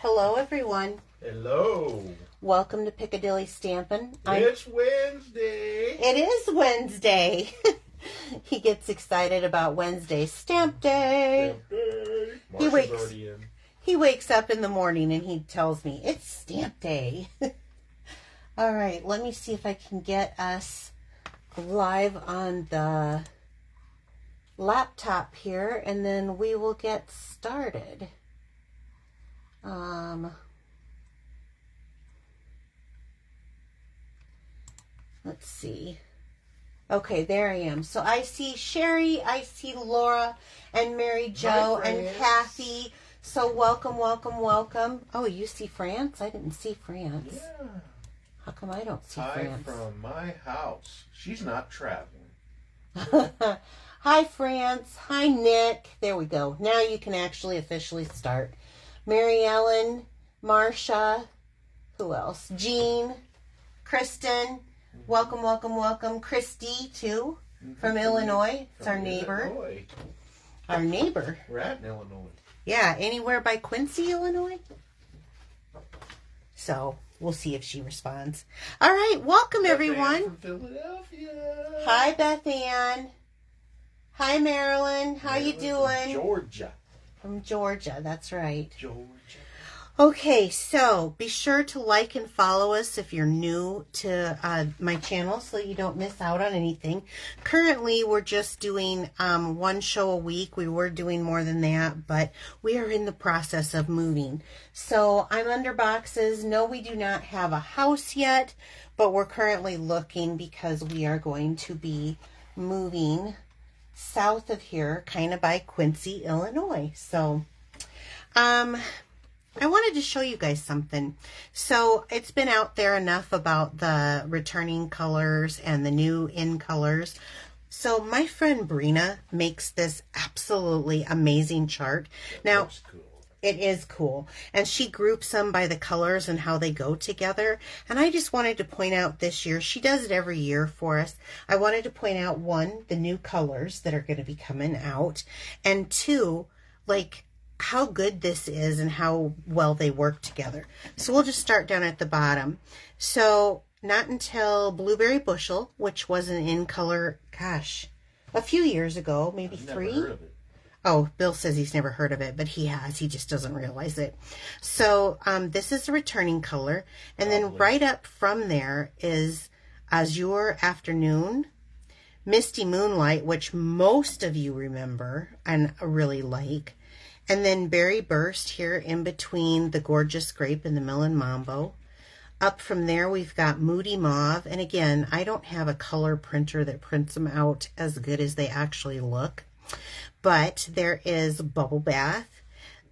Hello, everyone. Hello. Welcome to Piccadilly Stampin'. It's Wednesday. It is Wednesday. He gets excited about Wednesday. Stamp day. Stamp day. He Marsha's wakes, already in. he wakes up in the morning and he tells me, it's stamp day. All right, let me see if I can get us live on the laptop here, and then we will get started. Let's see. Okay, there I am. So I see Sherry, I see Laura, and Mary Jo, and Kathy. So welcome, welcome, welcome. Oh, you see France? I didn't see France. Yeah. How come I don't see Hi France? from my house. She's not traveling. Hi, France. Hi, Nick. There we go. Now you can actually officially start. Mary Ellen, Marcia, who else? Jean, Kristen. Welcome, welcome, welcome. Christy, too, from Illinois. It's our neighbor. Illinois. Our neighbor. We're at in Illinois. Yeah, anywhere by Quincy, Illinois. So we'll see if she responds. All right, welcome, everyone. From Philadelphia. Hi, Beth Ann. Hi, Marilyn. How you doing? From Georgia. From Georgia, that's right. Georgia. Okay, so be sure to like and follow us if you're new to my channel so you don't miss out on anything. Currently, we're just doing one show a week. We were doing more than that, but we are in the process of moving. So I'm under boxes. No, we do not have a house yet, but we're currently looking because we are going to be moving south of here, kind of by Quincy, Illinois. So, I wanted to show you guys something. So it's been out there enough about the returning colors and the new in colors. So my friend Brina makes this absolutely amazing chart. Now, Cool. It is cool. And she groups them by the colors and how they go together. And I just wanted to point out this year, she does it every year for us. I wanted to point out, one, the new colors that are going to be coming out. And two, like, how good this is and how well they work together. So we'll just start down at the bottom. So not until Blueberry Bushel, which was an in color, gosh, a few years ago, maybe I've three. Never heard of it. Oh, Bill says he's never heard of it, but he has. He just doesn't realize it. So this is a returning color. And then right up from there is Azure Afternoon, Misty Moonlight, which most of you remember and really like. And then Berry Burst here in between the Gorgeous Grape and the Melon Mambo. Up from there, we've got Moody Mauve. And again, I don't have a color printer that prints them out as good as they actually look. But there is Bubble Bath.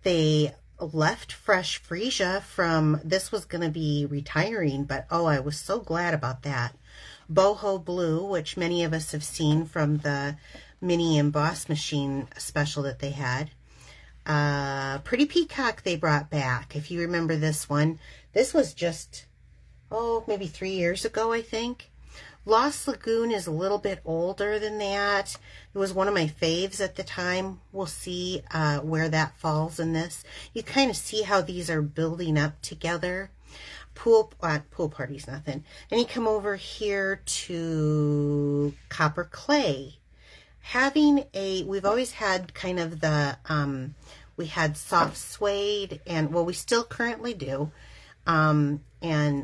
They left Fresh Freesia from, this was going to be retiring, but oh, I was so glad about that. Boho Blue, which many of us have seen from the mini emboss machine special that they had. Pretty Peacock they brought back. If you remember this one, this was just, maybe 3 years ago, I think. Lost Lagoon is a little bit older than that. It was one of my faves at the time. We'll see where that falls in this. You kind of see how these are building up together. Pool Party's nothing. And you come over here to Copper Clay. We've always had kind of the, we had soft suede, and well, we still currently do, and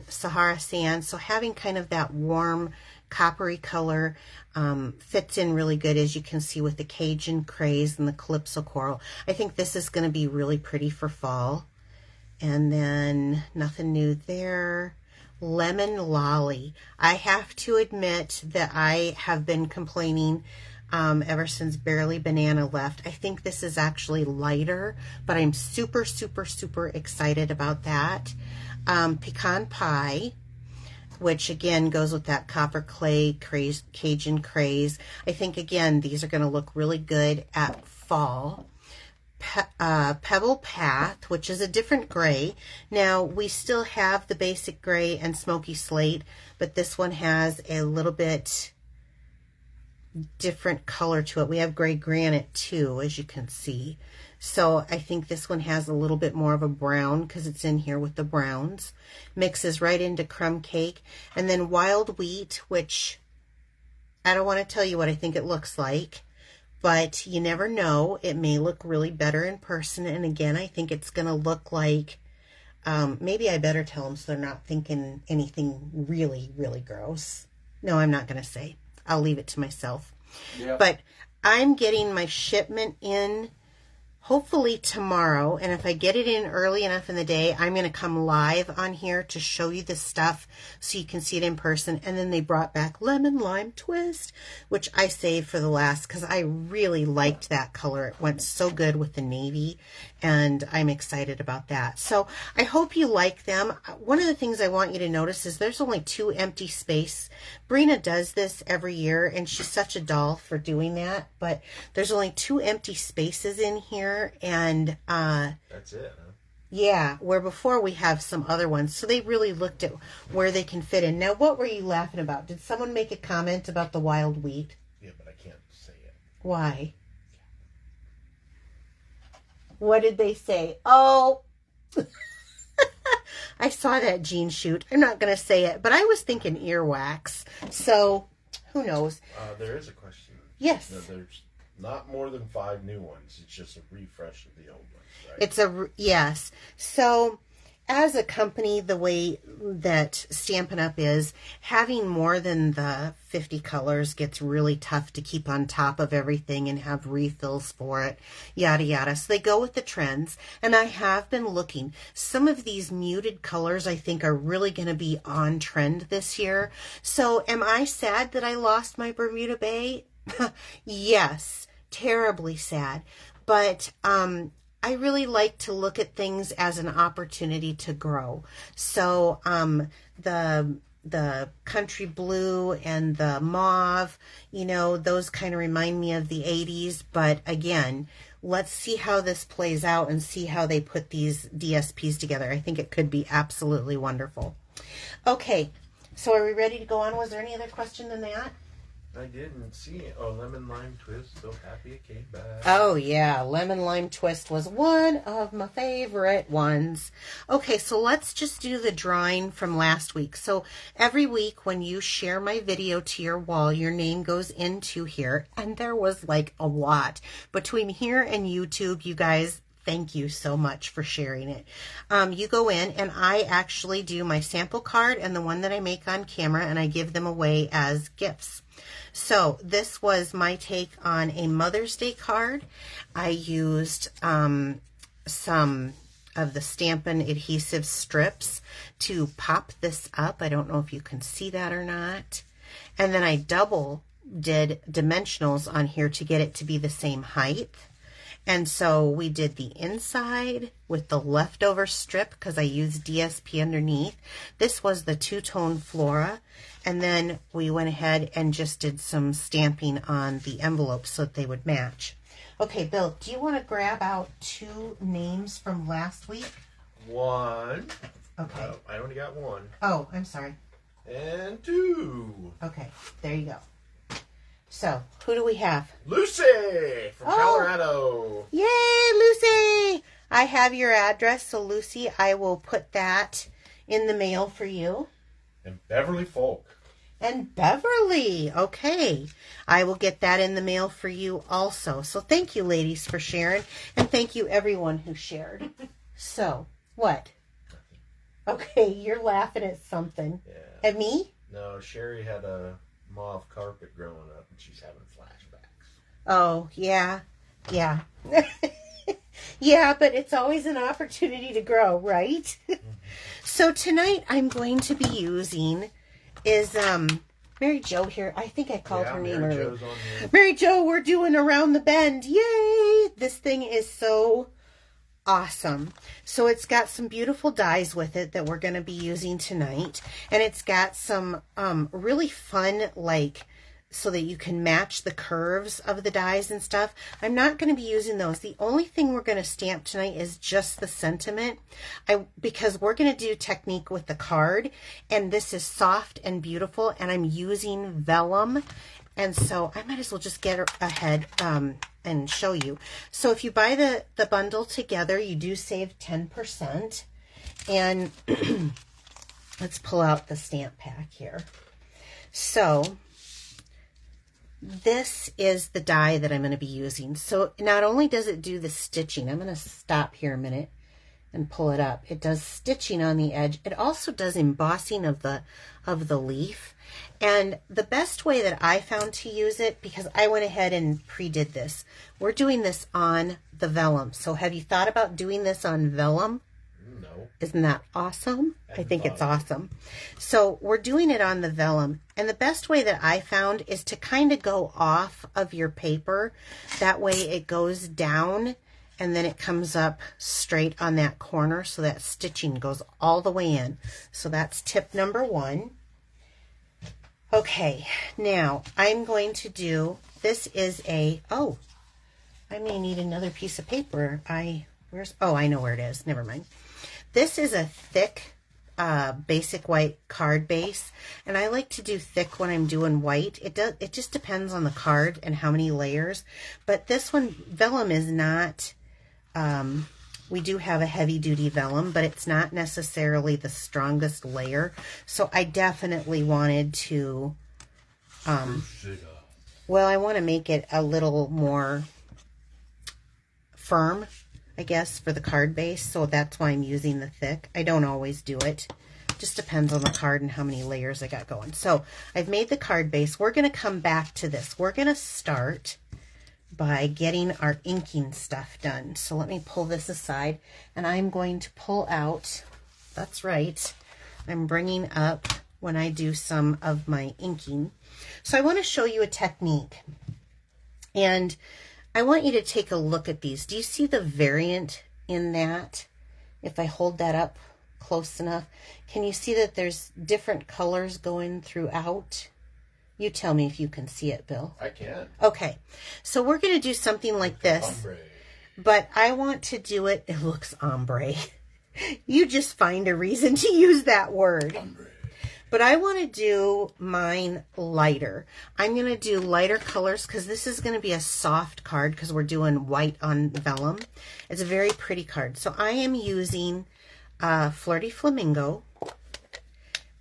Sahara Sand. So having kind of that warm coppery color fits in really good, as you can see with the Cajun Craze and the Calypso Coral. I think this is going to be really pretty for fall. And then nothing new there. Lemon Lolly. I have to admit that I have been complaining ever since Barely Banana left. I think this is actually lighter, but I'm super, super, super excited about that. Pecan Pie, which again goes with that Copper Clay Craze, Cajun Craze. I think again these are going to look really good at fall. Pebble Path, which is a different gray. Now we still have the basic gray and Smoky Slate, but this one has a little bit different color to it. We have gray granite too, as you can see. So I think this one has a little bit more of a brown because it's in here with the browns. Mixes right into crumb cake. And then wild wheat, which I don't want to tell you what I think it looks like, but you never know. It may look really better in person. And again, I think it's going to look like, maybe I better tell them so they're not thinking anything really, really gross. No, I'm not going to say. I'll leave it to myself. Yep. But I'm getting my shipment in hopefully tomorrow, and if I get it in early enough in the day, I'm going to come live on here to show you this stuff so you can see it in person. And then they brought back lemon lime twist, which I saved for the last because I really liked that color. It went so good with the navy, and I'm excited about that. So I hope you like them. One of the things I want you to notice is there's only 2 empty space. Brina does this every year, and she's such a doll for doing that, but there's only 2 empty spaces in here. And that's it, huh? Yeah, where before we have some other ones. So they really looked at where they can fit in. Now, what were you laughing about? Did someone make a comment about the wild wheat? Yeah, but I can't say it. Why? What did they say? Oh, I saw that Jean shoot. I'm not going to say it, but I was thinking earwax. So who knows? There is a question. Yes. No, there's not more than 5 new ones. It's just a refresh of the old ones, right? It's yes. So as a company, the way that Stampin' Up! Is, having more than the 50 colors gets really tough to keep on top of everything and have refills for it, yada yada. So they go with the trends, and I have been looking. Some of these muted colors I think are really going to be on trend this year. So am I sad that I lost my Bermuda Bay? Yes, terribly sad. But I really like to look at things as an opportunity to grow. So the country blue and the mauve, you know, those kind of remind me of the 80s. But again, let's see how this plays out and see how they put these DSPs together. I think it could be absolutely wonderful. Okay, so are we ready to go on? Was there any other question than that? I didn't see it. Oh, lemon lime twist. So happy it came back. Oh, yeah. Lemon lime twist was one of my favorite ones. Okay, so let's just do the drawing from last week. So every week when you share my video to your wall, your name goes into here. And there was like a lot. Between here and YouTube, you guys, thank you so much for sharing it. You go in, and I actually do my sample card and the one that I make on camera, and I give them away as gifts. So this was my take on a Mother's Day card. I used some of the Stampin' adhesive strips to pop this up. I don't know if you can see that or not. And then I double did dimensionals on here to get it to be the same height. And so we did the inside with the leftover strip because I used DSP underneath. This was the two-tone Flora. And then we went ahead and just did some stamping on the envelopes so that they would match. Okay, Bill, do you want to grab out 2 names from last week? 1. Okay. I only got 1. Oh, I'm sorry. And 2. Okay, there you go. So, who do we have? Lucy from Colorado. Yay, Lucy! I have your address, so Lucy, I will put that in the mail for you. And Beverly Folk. And Beverly, okay. I will get that in the mail for you also. So thank you, ladies, for sharing. And thank you, everyone who shared. So, what? Okay, you're laughing at something. Yeah. At me? No, Sherry had a mauve carpet growing up, and she's having flashbacks. Oh, yeah. Yeah. Yeah, but it's always an opportunity to grow, right? So tonight I'm going to be using is Mary Jo here. I think I called her name Mary earlier. Jo's on here. Mary Jo, we're doing Around the Bend. Yay! This thing is so awesome. So it's got some beautiful dies with it that we're going to be using tonight. And it's got some really fun, like, so that you can match the curves of the dies and stuff. I'm not going to be using those. The only thing we're going to stamp tonight is just the sentiment. Because we're going to do technique with the card. And this is soft and beautiful. And I'm using vellum. And so I might as well just get ahead and show you. So if you buy the bundle together, you do save 10%. And let's pull out the stamp pack here. So this is the die that I'm going to be using. So not only does it do the stitching, I'm going to stop here a minute and pull it up. It does stitching on the edge. It also does embossing of the leaf. And the best way that I found to use it, because I went ahead and pre-did this, we're doing this on the vellum. So have you thought about doing this on vellum? No. Isn't that awesome? I think it's awesome. So we're doing it on the vellum. And the best way that I found is to kind of go off of your paper. That way it goes down and then it comes up straight on that corner. So that stitching goes all the way in. So that's tip number 1. Okay, now I'm going to do, this is a, oh, I may need another piece of paper. I know where it is. Never mind. This is a thick basic white card base, and I like to do thick when I'm doing white. It just depends on the card and how many layers. But this one, vellum is not, we do have a heavy duty vellum, but it's not necessarily the strongest layer. So I definitely wanted to, well, I want to make it a little more firm, I guess, for the card base. So that's why I'm using the thick. I don't always do it. Just depends on the card and how many layers I got going. So I've made the card base. We're going to come back to this. We're going to start by getting our inking stuff done. So let me pull this aside, and I'm going to pull out, that's right, I'm bringing up when I do some of my inking. So I want to show you a technique, and I want you to take a look at these. Do you see the variant in that? If I hold that up close enough, can you see that there's different colors going throughout? You tell me if you can see it, Bill. I can. Okay, so we're going to do something like this, Ombre. but I want to do it, it looks ombre. You just find a reason to use that word. Ombre. But I want to do mine lighter. I'm going to do lighter colors because this is going to be a soft card because we're doing white on vellum. It's a very pretty card. So I am using Flirty Flamingo,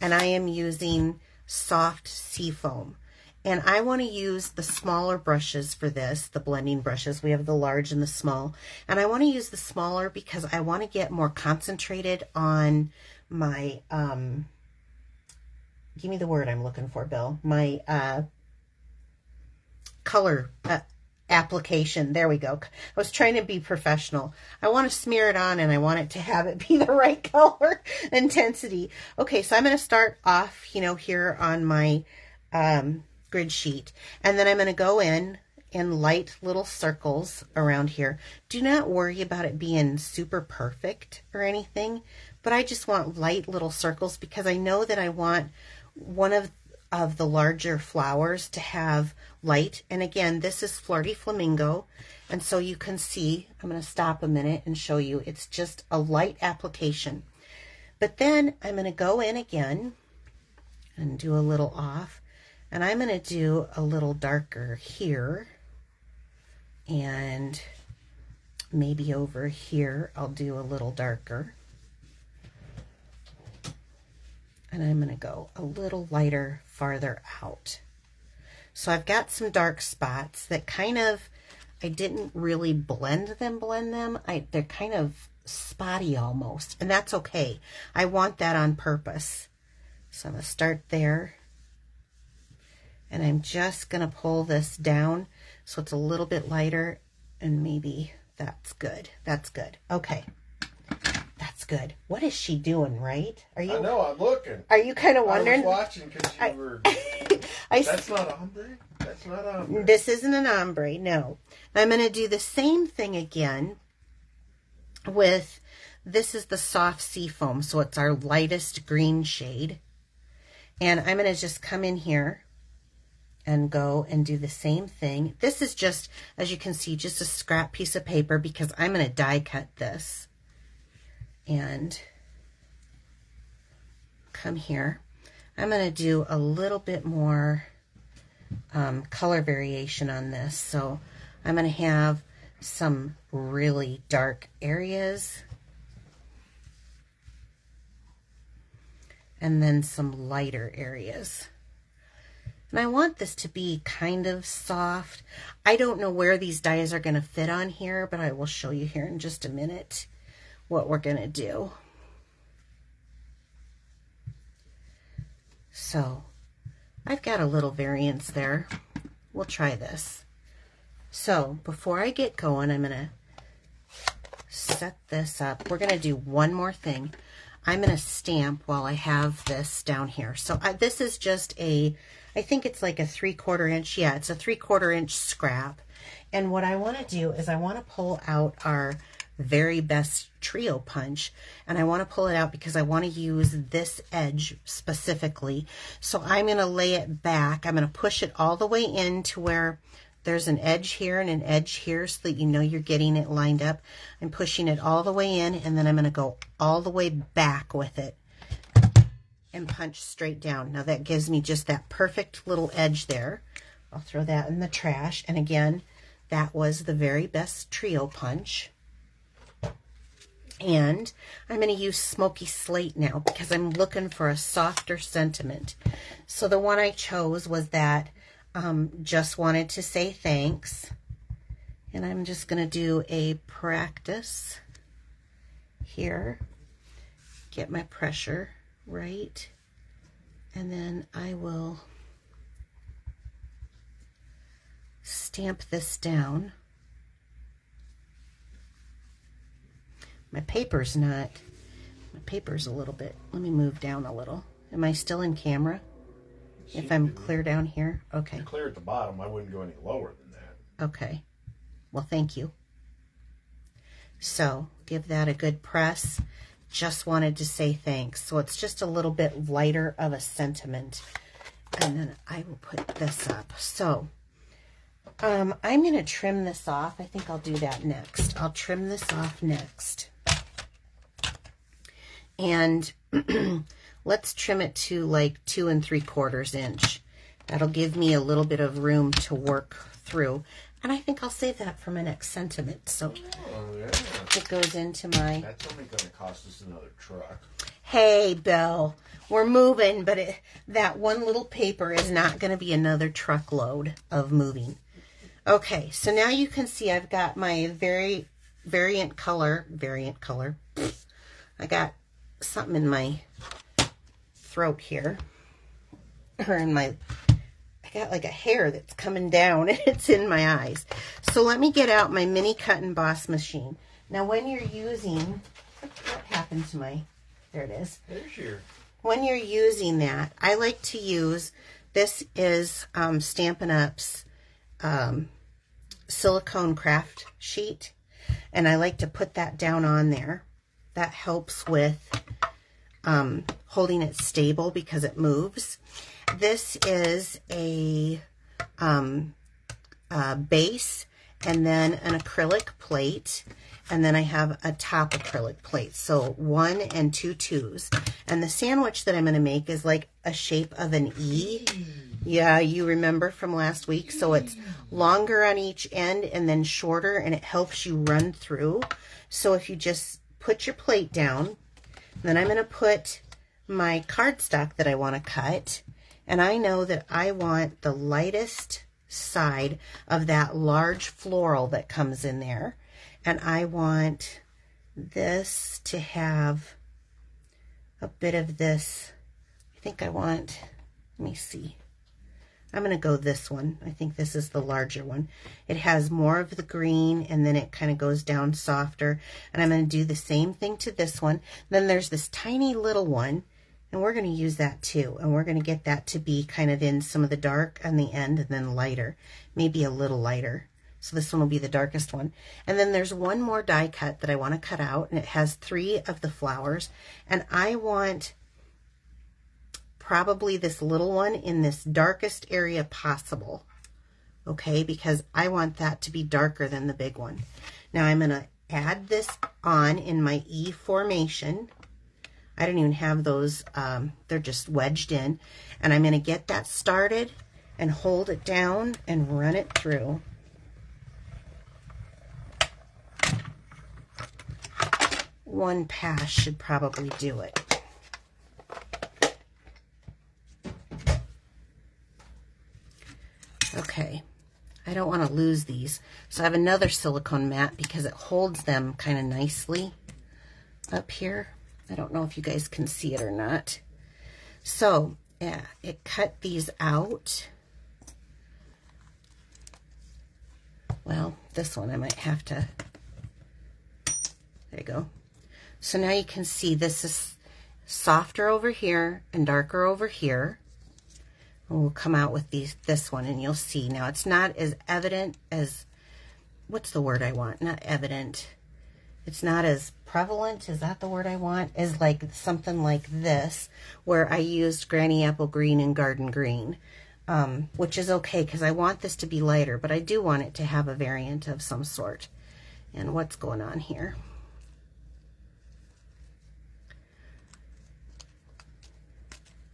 and I am using soft seafoam. And I want to use the smaller brushes for this, the blending brushes. We have the large and the small. And I want to use the smaller because I want to get more concentrated on my, give me the word I'm looking for, Bill. My color application. There we go. I was trying to be professional. I want to smear it on and I want it to have it be the right color intensity. Okay, so I'm going to start off, here on my grid sheet. And then I'm going to go in light little circles around here. Do not worry about it being super perfect or anything, but I just want light little circles because I know that I want one of the larger flowers to have light. And again, this is Flirty Flamingo. And so you can see, I'm going to stop a minute and show you, it's just a light application. But then I'm going to go in again and do a little off. And I'm going to do a little darker here. And maybe over here, I'll do a little darker. And I'm going to go a little lighter farther out. So I've got some dark spots that kind of, I didn't really blend them. They're kind of spotty almost, and that's okay. I want that on purpose. So I'm going to start there. And I'm just going to pull this down so it's a little bit lighter, and maybe that's good. That's good. Okay. That's good. What is she doing, right? Are you? I know, I'm looking. Are you kind of wondering? I was watching because you were... That's not ombre? That's not ombre. This isn't an ombre, no. I'm going to do the same thing again with, this is the soft seafoam, so it's our lightest green shade. And I'm going to just come in here and go and do the same thing. This is just, as you can see, just a scrap piece of paper because I'm going to die cut this. And come here. I'm going to do a little bit more color variation on this. So I'm going to have some really dark areas and then some lighter areas. And I want this to be kind of soft. I don't know where these dies are going to fit on here, but I will show you here in just a minute what we're going to do. So I've got a little variance there. We'll try this. So before I get going, I'm going to set this up. We're going to do one more thing. I'm going to stamp while I have this down here. So this is just a, I think it's like a 3/4 inch. Yeah, it's a 3/4 inch scrap. And what I want to do is I want to pull out our very best trio punch, and I want to pull it out because I want to use this edge specifically. So I'm going to lay it back. I'm going to push it all the way in to where there's an edge here and an edge here so that you know you're getting it lined up. I'm pushing it all the way in, and then I'm going to go all the way back with it and punch straight down. Now that gives me just that perfect little edge there. I'll throw that in the trash. And again, that was the very best trio punch. And I'm going to use Smoky Slate now because I'm looking for a softer sentiment. So the one I chose was that just wanted to say thanks. And I'm just going to do a practice here. Get my pressure right. And then I will stamp this down. My paper's a little bit, let me move down a little. Am I still in camera? If I'm clear down here? Okay. You're clear at the bottom. I wouldn't go any lower than that. Okay. Well, thank you. So, give that a good press. Just wanted to say thanks. So it's just a little bit lighter of a sentiment. And then I will put this up. So, I'm going to trim this off. I think I'll do that next. I'll trim this off next. And let's trim it to like 2 3/4 inch. That'll give me a little bit of room to work through. And I think I'll save that for my next sentiment. So it goes into my... That's only going to cost us another truck. Hey, Bill, we're moving, but that one little paper is not going to be another truckload of moving. Okay, so now you can see I've got my variant color. I got something in my throat here, or in my, I got like a hair that's coming down and it's in my eyes. So let me get out my mini cut and emboss machine. Now when you're using, what happened to my, there it is. There's your. When you're using that, I like to use, this is Stampin' Up's silicone craft sheet, and I like to put that down on there. That helps with holding it stable because it moves. This is a base and then an acrylic plate, and then I have a top acrylic plate. So 1 and 2 twos. And the sandwich that I'm going to make is like a shape of an E. Yeah, you remember from last week. So it's longer on each end and then shorter, and it helps you run through. So if you just put your plate down, then I'm going to put my cardstock that I want to cut, and I know that I want the lightest side of that large floral that comes in there, and I want this to have a bit of this. I think I want, let me see, I'm going to go this one. I think this is the larger one. It has more of the green, and then it kind of goes down softer. And I'm going to do the same thing to this one. Then there's this tiny little one, and we're going to use that too. And we're going to get that to be kind of in some of the dark on the end and then lighter, maybe a little lighter. So this one will be the darkest one. And then there's one more die cut that I want to cut out, and it has 3 of the flowers. And I want probably this little one in this darkest area possible, okay, because I want that to be darker than the big one. Now I'm going to add this on in my E formation. I don't even have those, they're just wedged in, and I'm going to get that started, and hold it down and run it through. One pass should probably do it. Okay, I don't want to lose these. So I have another silicone mat because it holds them kind of nicely up here. I don't know if you guys can see it or not. So yeah, it cut these out. Well, this one I might have to, there you go. So now you can see this is softer over here and darker over here. And we'll come out with this one and you'll see. Now it's not as evident as, what's the word I want? Not evident. It's not as prevalent, is that the word I want? As like something like this, where I used Granny Apple Green and Garden Green, which is okay because I want this to be lighter, but I do want it to have a variant of some sort. And what's going on here?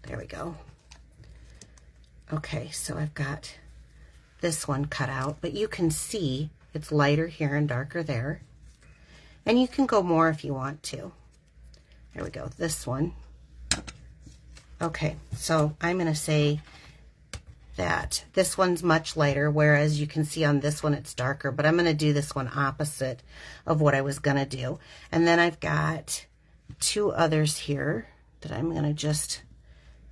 There we go. Okay, so I've got this one cut out, but you can see it's lighter here and darker there. And you can go more if you want to. There we go, this one. Okay, so I'm gonna say that this one's much lighter, whereas you can see on this one it's darker, but I'm gonna do this one opposite of what I was gonna do. And then I've got two others here that I'm gonna just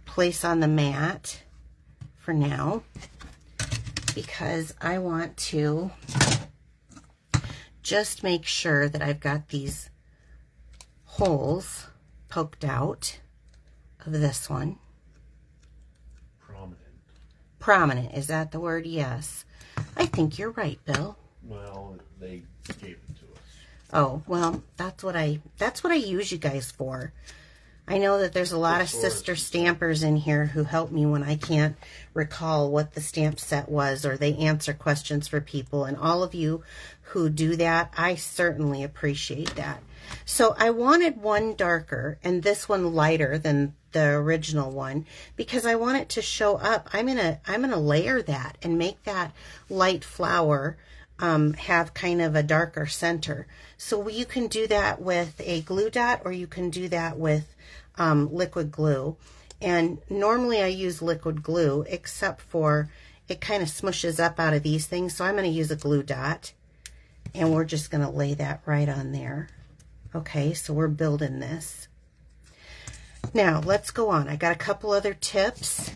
place on the mat for now, because I want to just make sure that I've got these holes poked out of this one. Prominent. Prominent, is that the word? Yes. I think you're right, Bill. Well, they gave it to us. Oh, well, that's what I use you guys for. I know that there's a lot of sister stampers in here who help me when I can't recall what the stamp set was, or they answer questions for people. And all of you who do that, I certainly appreciate that. So I wanted one darker and this one lighter than the original one because I want it to show up. I'm gonna layer that and make that light flower have kind of a darker center. So you can do that with a glue dot, or you can do that with liquid glue. And normally I use liquid glue, except for it kind of smushes up out of these things. So I'm going to use a glue dot, and we're just going to lay that right on there. Okay, so we're building this. Now let's go on. I got a couple other tips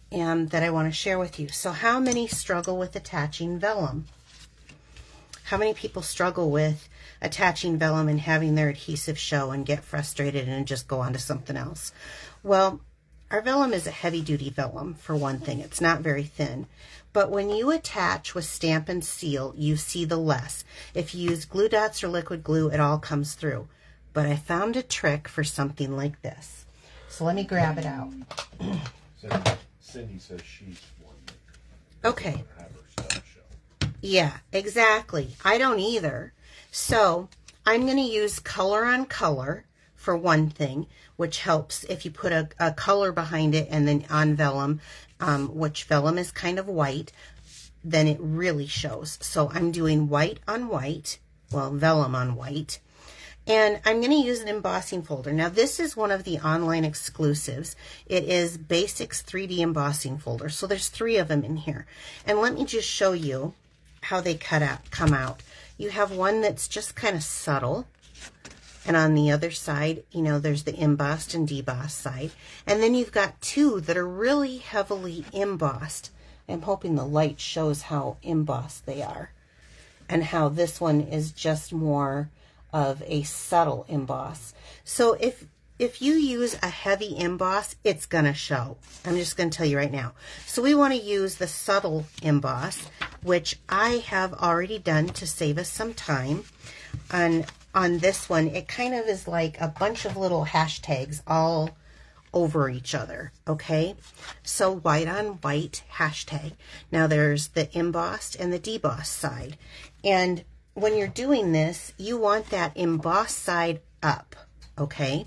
that I want to share with you. So how many struggle with attaching vellum? How many people struggle with attaching vellum and having their adhesive show and get frustrated and just go on to something else? Well, our vellum is a heavy-duty vellum, for one thing. It's not very thin. But when you attach with Stamp and Seal, you see the less. If you use glue dots or liquid glue, it all comes through. But I found a trick for something like this. So let me grab it out. Cindy says she's one. Okay. Have her stuff show. Yeah, exactly. I don't either. So I'm going to use color on color for one thing, which helps if you put a color behind it and then on vellum, which vellum is kind of white, then it really shows. So I'm doing white on white, well, vellum on white. And I'm going to use an embossing folder. Now, this is one of the online exclusives. It is Basics 3D embossing folder. So there's 3 of them in here. And let me just show you how they come out. You have one that's just kind of subtle. And on the other side, you know, there's the embossed and debossed side. And then you've got 2 that are really heavily embossed. I'm hoping the light shows how embossed they are. And how this one is just more of a subtle emboss. So if you use a heavy emboss, it's gonna show. I'm just gonna tell you right now. So we want to use the subtle emboss, which I have already done to save us some time. On this one, it kind of is like a bunch of little hashtags all over each other, okay? So white on white hashtag. Now there's the embossed and the debossed side. And when you're doing this, you want that embossed side up, okay?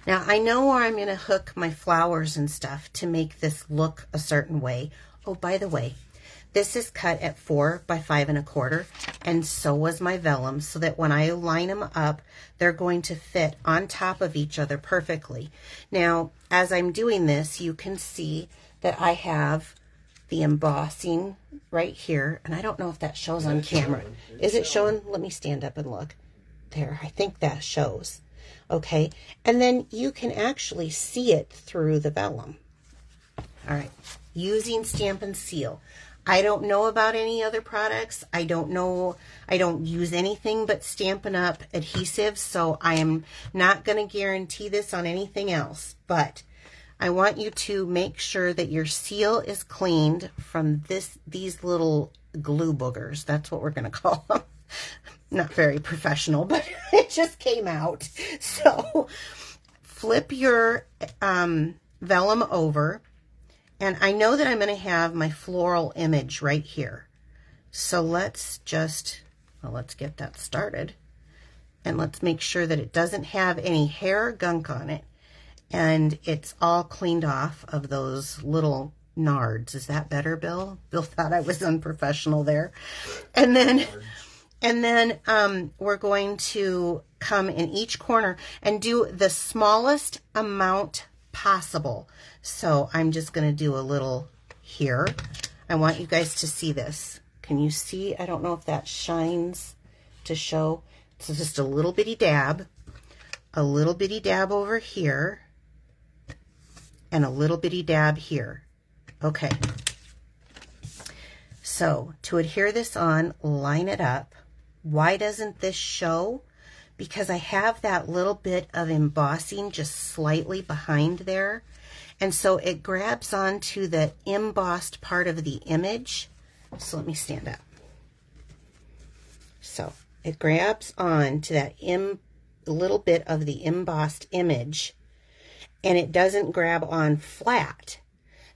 Now I know where I'm going to hook my flowers and stuff to make this look a certain way. Oh, by the way, this is cut at 4 by 5 1/4, and so was my vellum, so that when I line them up, they're going to fit on top of each other perfectly. Now, as I'm doing this, you can see that I have the embossing right here, and I don't know if that shows on camera. Is it showing? Let me stand up and look. There, I think that shows. Okay, and then you can actually see it through the vellum. All right, using Stampin' Seal. I don't know about any other products. I don't use anything but Stampin' Up! Adhesive, so I am not going to guarantee this on anything else. But I want you to make sure that your seal is cleaned from these little glue boogers. That's what we're going to call them. Not very professional, but it just came out. So flip your vellum over. And I know that I'm going to have my floral image right here. So let's get that started. And let's make sure that it doesn't have any hair or gunk on it. And it's all cleaned off of those little nards. Is that better, Bill? Bill thought I was unprofessional there. And then we're going to come in each corner and do the smallest amount possible. So I'm just going to do a little here. I want you guys to see this. Can you see? I don't know if that shines to show. So just a little bitty dab over here, and a little bitty dab here. Okay. So to adhere this on, line it up. Why doesn't this show? Because I have that little bit of embossing just slightly behind there. And so it grabs onto the embossed part of the image. So let me stand up. So it grabs on to that little bit of the embossed image, and it doesn't grab on flat.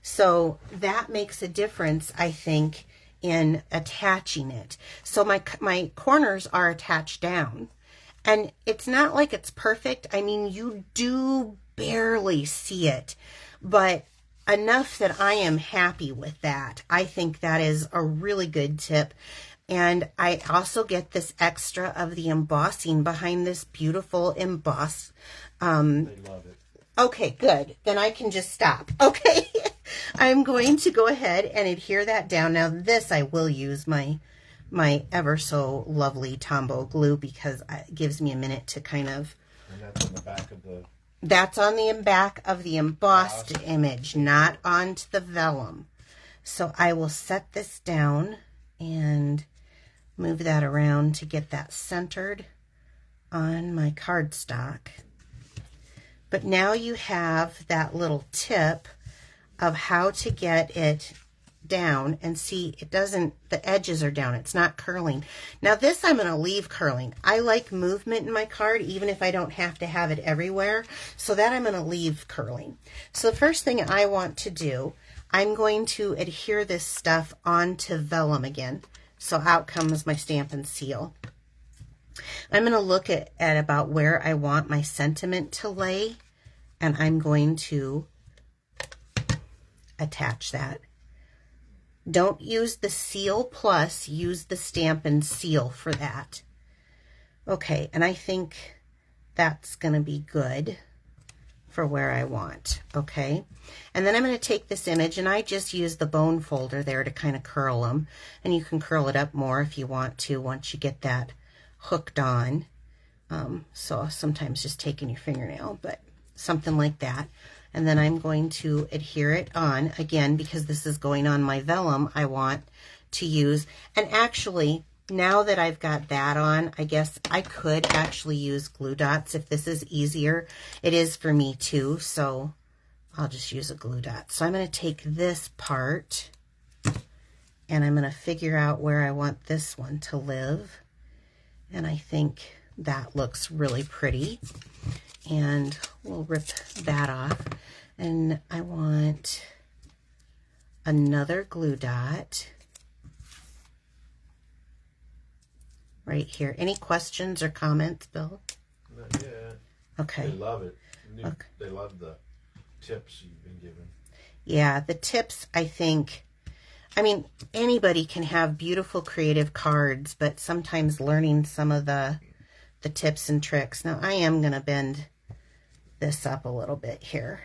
So that makes a difference, I think, in attaching it. So my corners are attached down, and it's not like it's perfect. I mean, you do barely see it, but enough that I am happy with that. I think that is a really good tip. And I also get this extra of the embossing behind this beautiful emboss. They love it. Okay, good. Then I can just stop. Okay. I'm going to go ahead and adhere that down. Now this, I will use my ever so lovely Tombow glue, because it gives me a minute to kind of... And that's on the back of the... That's on the back of the embossed image, not onto the vellum. So I will set this down and move that around to get that centered on my cardstock. But now you have that little tip of how to get it down, and see, it doesn't, the edges are down, it's not curling. Now this I'm going to leave curling. I like movement in my card, even if I don't have to have it everywhere, so that I'm going to leave curling. So the first thing I want to do, I'm going to adhere this stuff onto vellum again. So out comes my Stampin' Seal. I'm going to look at about where I want my sentiment to lay, and I'm going to attach that. Don't use the Seal Plus, use the Stampin' Seal for that. Okay, and I think that's going to be good for where I want, okay? And then I'm going to take this image, and I just use the bone folder there to kind of curl them, and you can curl it up more if you want to once you get that hooked on. So sometimes just taking your fingernail, but something like that. And then I'm going to adhere it on again, because this is going on my vellum. I want to use, and actually now that I've got that on, I guess I could actually use glue dots if this is easier. It is for me too, so I'll just use a glue dot. So I'm going to take this part, and I'm going to figure out where I want this one to live. And I think that looks really pretty. And we'll rip that off. And I want another glue dot right here. Any questions or comments, Bill? Not yet. Okay. They love it. Okay. They love the tips you've been given. Yeah, the tips, I think, I mean, anybody can have beautiful creative cards, but sometimes learning some of the tips and tricks. Now, I am going to bend this up a little bit here.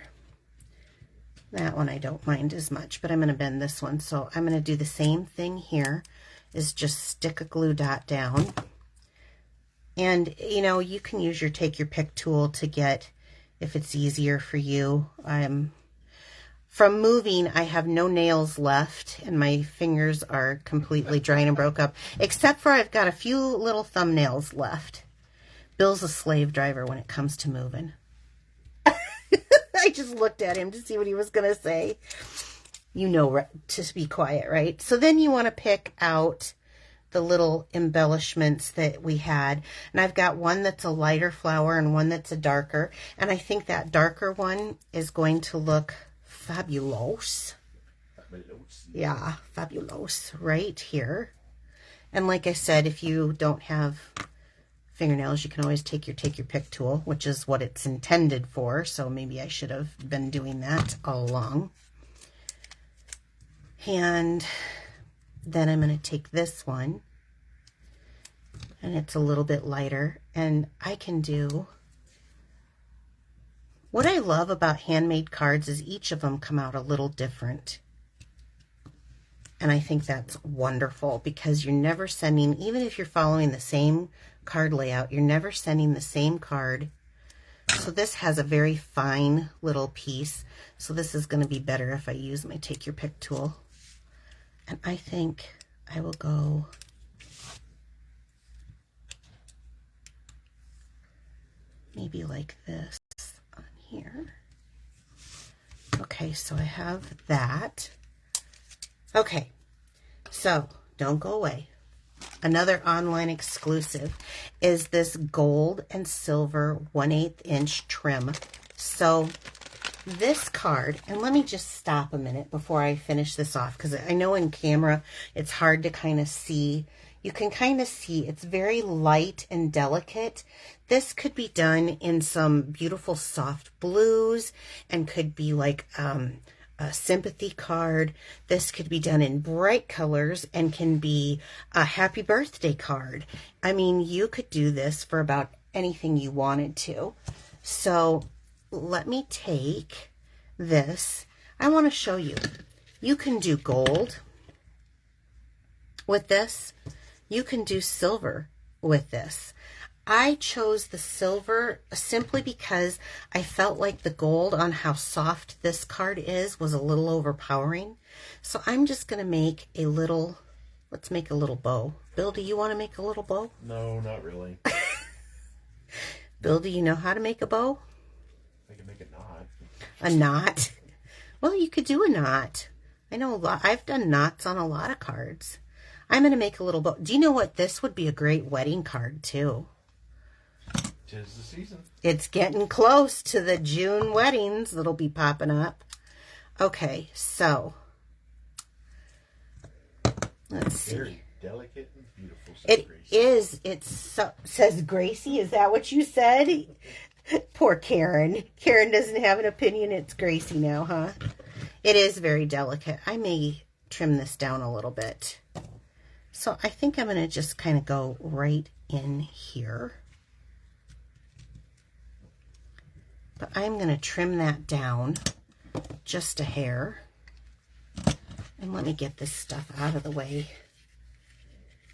That one I don't mind as much, but I'm going to bend this one. So I'm going to do the same thing here, is just stick a glue dot down. And, you know, you can use your take your pick tool to get, if it's easier for you. From moving, I have no nails left, and my fingers are completely dried and broke up, except for I've got a few little thumbnails left. Bill's a slave driver when it comes to moving. I just looked at him to see what he was going to say. You know to be quiet, right? So then you want to pick out the little embellishments that we had. And I've got one that's a lighter flower and one that's a darker. And I think that darker one is going to look fabulous. Yeah, fabulous right here. And like I said, if you don't have fingernails, you can always take your pick tool, which is what it's intended for. So maybe I should have been doing that all along. And then I'm going to take this one, and it's a little bit lighter, and I can do, what I love about handmade cards is each of them come out a little different. And I think that's wonderful, because you're never sending, even if you're following the same card layout, you're never sending the same card. So this has a very fine little piece. So this is going to be better if I use my take your pick tool. And I think I will go maybe like this on here. Okay, so I have that. Okay, so don't go away. Another online exclusive is this gold and silver 1/8 inch trim. So this card, and let me just stop a minute before I finish this off, because I know in camera it's hard to kind of see. You can kind of see it's very light and delicate. This could be done in some beautiful soft blues and could be like a sympathy card. This could be done in bright colors and can be a happy birthday card. I mean, you could do this for about anything you wanted to. So let me take this. I want to show you. You can do gold with this. You can do silver with this. I chose the silver simply because I felt like the gold on how soft this card is was a little overpowering. So I'm just going to make a little, let's make a little bow. Bill, do you want to make a little bow? No, not really. Bill, do you know how to make a bow? I can make a knot. A knot? Well, you could do a knot. I know a lot. I've done knots on a lot of cards. I'm going to make a little bow. Do you know what? This would be a great wedding card, too. 'Tis the season. It's getting close to the June weddings that'll be popping up. Okay, so let's see. Very delicate and beautiful. It is. Says Gracie. Is that what you said? Poor Karen. Karen doesn't have an opinion. It's Gracie now, huh? It is very delicate. I may trim this down a little bit. So I think I'm going to just kind of go right in here. But I'm going to trim that down just a hair. And let me get this stuff out of the way.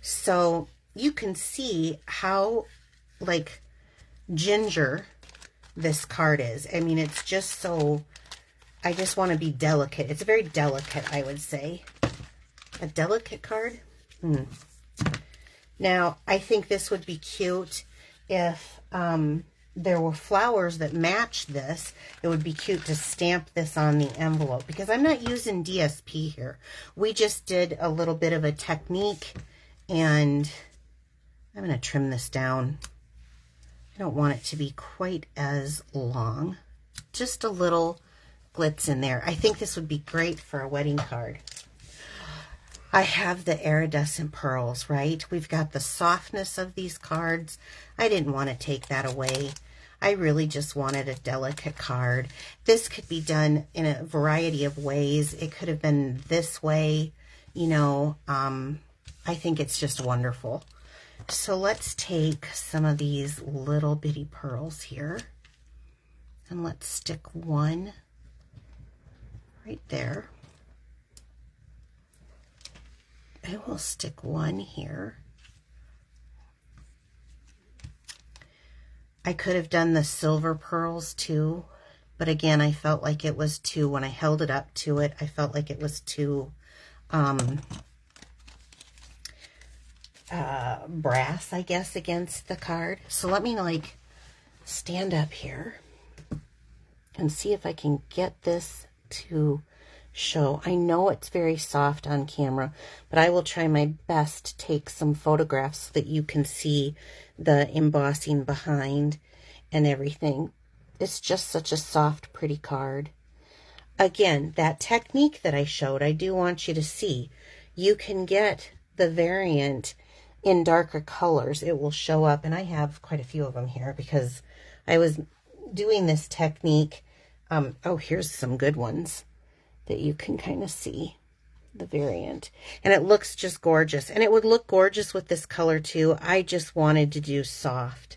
So you can see how, like, ginger this card is. I mean, it's just so, I just want to be delicate. It's very delicate, I would say. A delicate card? Now, I think this would be cute if there were flowers that match this. It would be cute to stamp this on the envelope, because I'm not using DSP here. We just did a little bit of a technique, and I'm going to trim this down. I don't want it to be quite as long. Just a little glitz in there. I think this would be great for a wedding card. I have the iridescent pearls, right? We've got the softness of these cards. I didn't want to take that away. I really just wanted a delicate card. This could be done in a variety of ways. It could have been this way, you know. I think it's just wonderful. So let's take some of these little bitty pearls here, and let's stick one right there. I will stick one here. I could have done the silver pearls too, but again, I felt like it was too, when I held it up to it, I felt like it was too brass, I guess, against the card. So let me like stand up here and see if I can get this to show. I know it's very soft on camera, but I will try my best to take some photographs so that you can see the embossing behind and everything. It's just such a soft, pretty card. Again, that technique that I showed, I do want you to see. You can get the variant in darker colors. It will show up, and I have quite a few of them here because I was doing this technique. Oh, here's some good ones that you can kind of see the variant, and it looks just gorgeous, and it would look gorgeous with this color too. I just wanted to do soft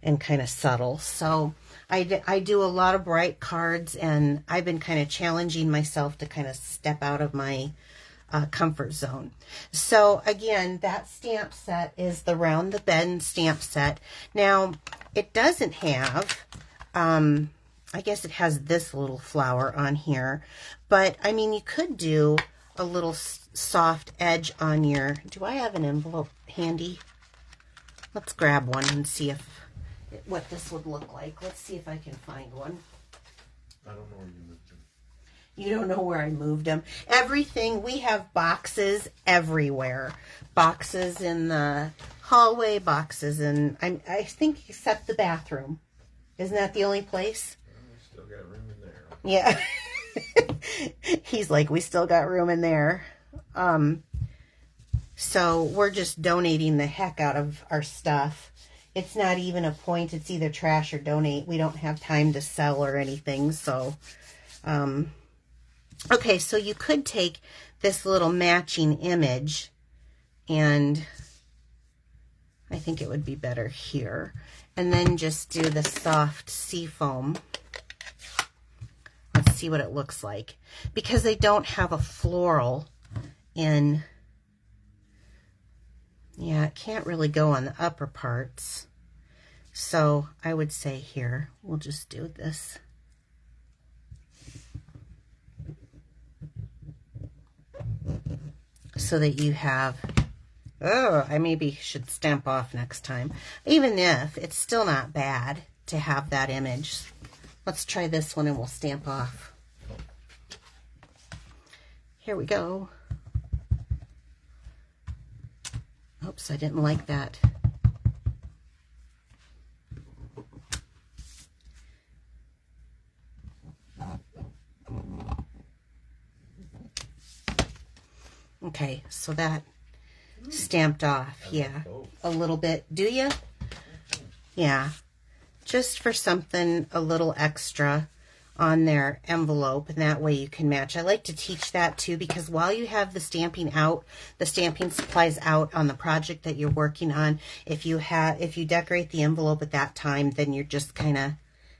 and kind of subtle, so I do a lot of bright cards, and I've been kind of challenging myself to kind of step out of my comfort zone. So again, that stamp set is the Round the Bend stamp set. Now it doesn't have I guess it has this little flower on here, but I mean, you could do a little soft edge on your, do I have an envelope handy? Let's grab one and see what this would look like. Let's see if I can find one. I don't know where you moved them. You don't know where I moved them. Everything, we have boxes everywhere. Boxes in the hallway, boxes in, I think except the bathroom. Isn't that the only place? Still got room in there. Yeah. He's like, we still got room in there. So we're just donating the heck out of our stuff. It's not even a point. It's either trash or donate. We don't have time to sell or anything. So, okay, so you could take this little matching image, and I think it would be better here. And then just do the soft seafoam. Let's see what it looks like. Because they don't have a floral in, yeah, it can't really go on the upper parts. So I would say here, we'll just do this. So that you have, oh, I maybe should stamp off next time. Even if, it's still not bad to have that image. Let's try this one and we'll stamp off. Here we go. Oops, I didn't like that. Okay, so that stamped off, yeah, a little bit. Do you? Yeah, just for something a little extra on their envelope, and that way you can match. I like to teach that too, because while you have the stamping out, the stamping supplies out on the project that you're working on, if you decorate the envelope at that time, then you're just kind of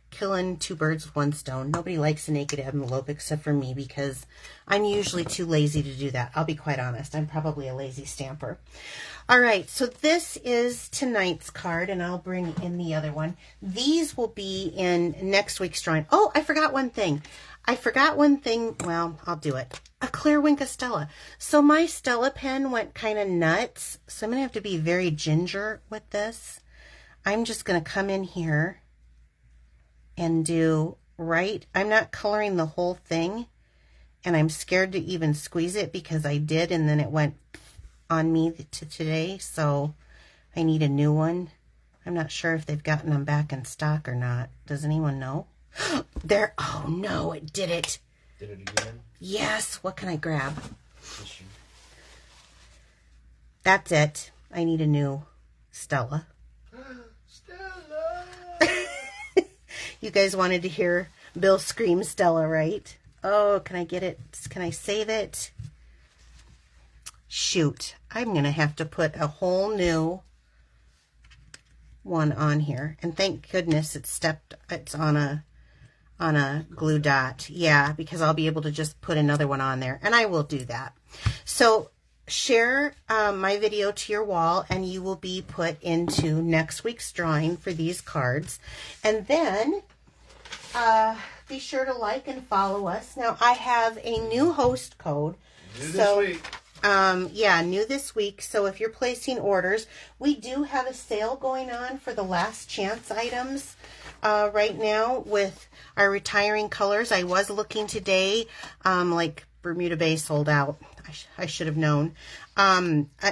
killing two birds with one stone. Nobody likes a naked envelope except for me, because I'm usually too lazy to do that. I'll be quite honest. I'm probably a lazy stamper. All right, so this is tonight's card, and I'll bring in the other one. These will be in next week's drawing. Oh, I forgot one thing. Well, I'll do it. A clear Wink of Stella. So my Stella pen went kind of nuts, so I'm going to have to be very ginger with this. I'm just going to come in here and do I'm not coloring the whole thing, and I'm scared to even squeeze it because I did, and then it went on me today, so I need a new one. I'm not sure if they've gotten them back in stock or not. Does anyone know? There, oh no, it did it. Did it again? Yes, what can I grab? Tissue. That's it. I need a new Stella. Stella! You guys wanted to hear Bill scream Stella, right? Oh, can I get it? Can I save it? Shoot, I'm going to have to put a whole new one on here. And thank goodness it's on a glue dot. Yeah, because I'll be able to just put another one on there. And I will do that. So share my video to your wall and you will be put into next week's drawing for these cards. And then be sure to like and follow us. Now I have a new host code. New this week. Yeah, new this week. So if you're placing orders, we do have a sale going on for the last chance items right now with our retiring colors. I was looking today, like Bermuda Bay sold out. I should have known.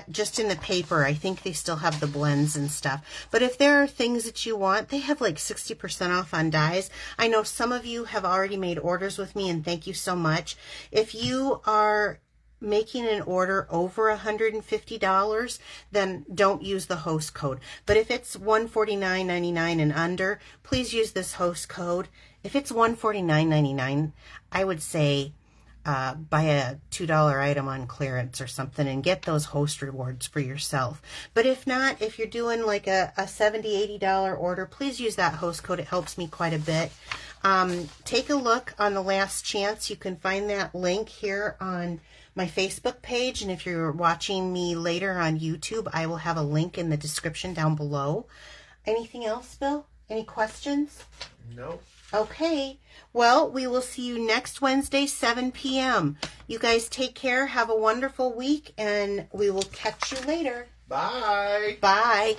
Just in the paper, I think they still have the blends and stuff. But if there are things that you want, they have like 60% off on dyes. I know some of you have already made orders with me, and thank you so much. If you are making an order over $150, then don't use the host code. But if it's $149.99 and under, please use this host code. If it's $149.99, I would say buy a $2 item on clearance or something and get those host rewards for yourself. But if not, if you're doing like a $70, $80 order, please use that host code. It helps me quite a bit. Take a look on the last chance. You can find that link here on my Facebook page, and if you're watching me later on YouTube, I will have a link in the description down below. Anything else, Bill? Any questions? No. Okay. Well, we will see you next Wednesday, 7 p.m. You guys take care. Have a wonderful week, and we will catch you later. Bye. Bye.